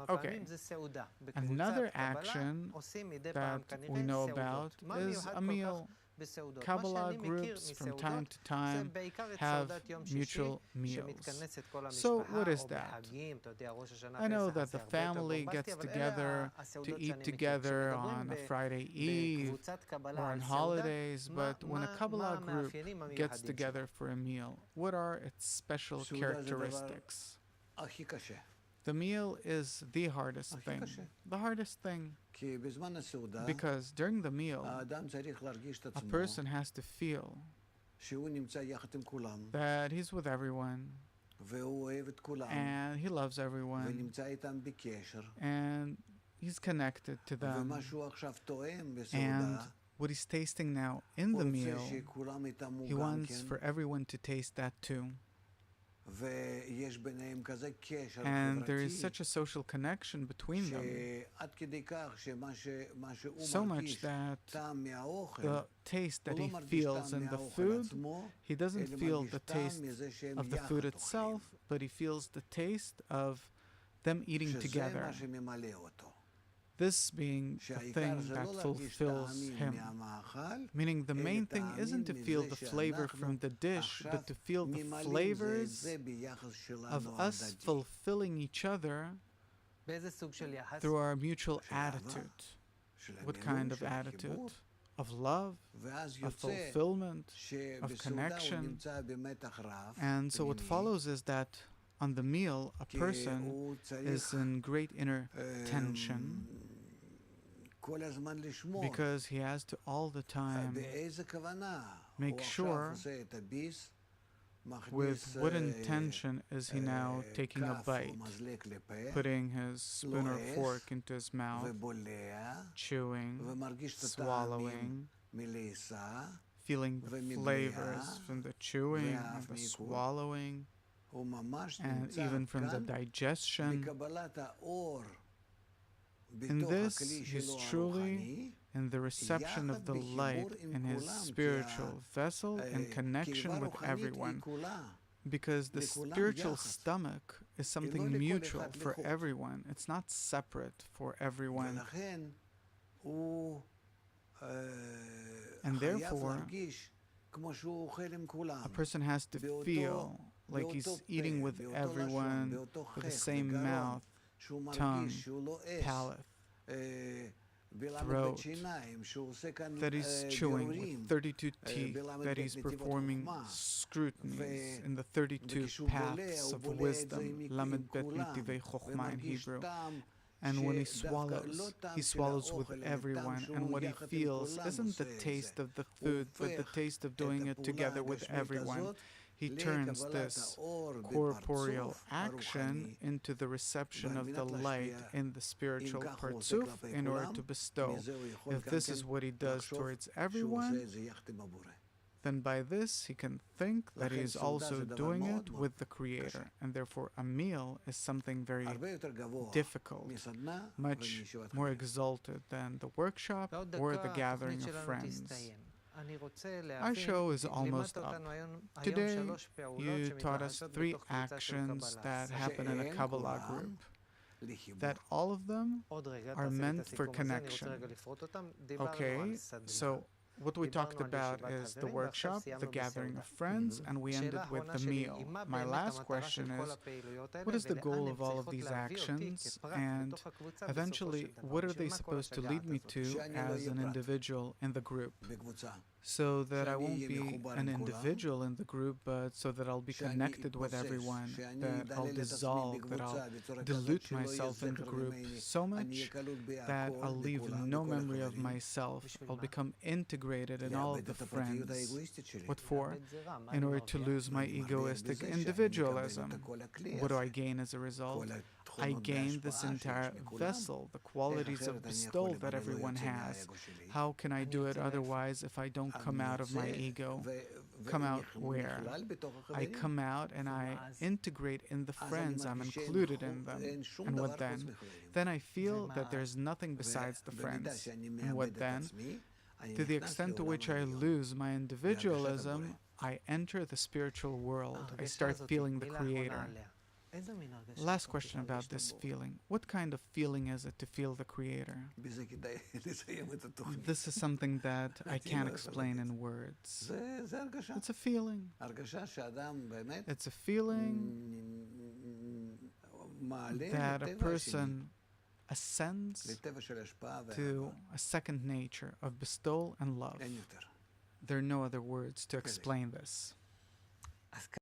Okay. Another action that we know about is a meal. Kabbalah groups from time to time have mutual meals. So what is that? I know that the family gets together to eat together on a Friday Eve or on holidays, but when a Kabbalah group gets together for a meal, what are its special characteristics? The meal is the hardest thing. The hardest thing because during the meal, a person has to feel that he's with everyone and he loves everyone and he's connected to them. And what he's tasting now in the meal, he wants for everyone to taste that too. And there is such a social connection between them, so much that the taste that he feels in the food, he doesn't feel the taste of the food itself, but he feels the taste of them eating together. This being the thing that fulfills him. Meaning the main thing isn't to feel the flavor from the dish, but to feel the flavors of us fulfilling each other through our mutual attitude. What kind of attitude? Of love, of fulfillment, of connection. And so what follows is that on the meal, a person is in great inner tension because he has to all the time make sure with what intention is he now taking a bite, putting his spoon or fork into his mouth, chewing, swallowing, feeling the flavors from the chewing and the swallowing, and even from the digestion. In this, he's truly in the reception of the light in his spiritual vessel and connection with everyone. Because the spiritual stomach is something mutual for everyone. It's not separate for everyone. And therefore, a person has to feel like he's eating with everyone with the same mouth, tongue, palate, throat, that he's chewing with 32 teeth, that he's performing scrutinies in the 32 paths of wisdom, Lamed Bet Nitivei Chochmah in Hebrew. And when he swallows with everyone, and what he feels isn't the taste of the food, but the taste of doing it together with everyone. He turns this corporeal action into the reception of the light in the spiritual partsuf in order to bestow. If this is what he does towards everyone, then by this he can think that he is also doing it with the Creator. And therefore a meal is something very difficult, much more exalted than the workshop or the gathering of friends. Our show is almost up. Today, you taught us 3 actions that happen in a Kabbalah group, that all of them are meant for connection. Okay, so what we talked about is the workshop, the gathering of friends, and we ended with the meal. My last question is, what is the goal of all of these actions, and eventually, what are they supposed to lead me to as an individual in the group? So that I won't be an individual in the group, but so that I'll be connected with everyone, that I'll dissolve, that I'll dilute myself in the group so much that I'll leave no memory of myself. I'll become integrated in all of the friends. What for? In order to lose my egoistic individualism. What do I gain as a result? I gain this entire vessel, the qualities of bestowal that everyone has. How can I do it otherwise if I don't come out of my ego? Come out where? I come out and I integrate in the friends, I'm included in them. And what then? Then I feel that there's nothing besides the friends. And what then? To the extent to which I lose my individualism, I enter the spiritual world. I start feeling the Creator. Last question about this feeling. What kind of feeling is it to feel the Creator? This is something that I can't explain in words. It's a feeling. It's a feeling that a person ascends to a second nature of bestowal and love. There are no other words to explain this.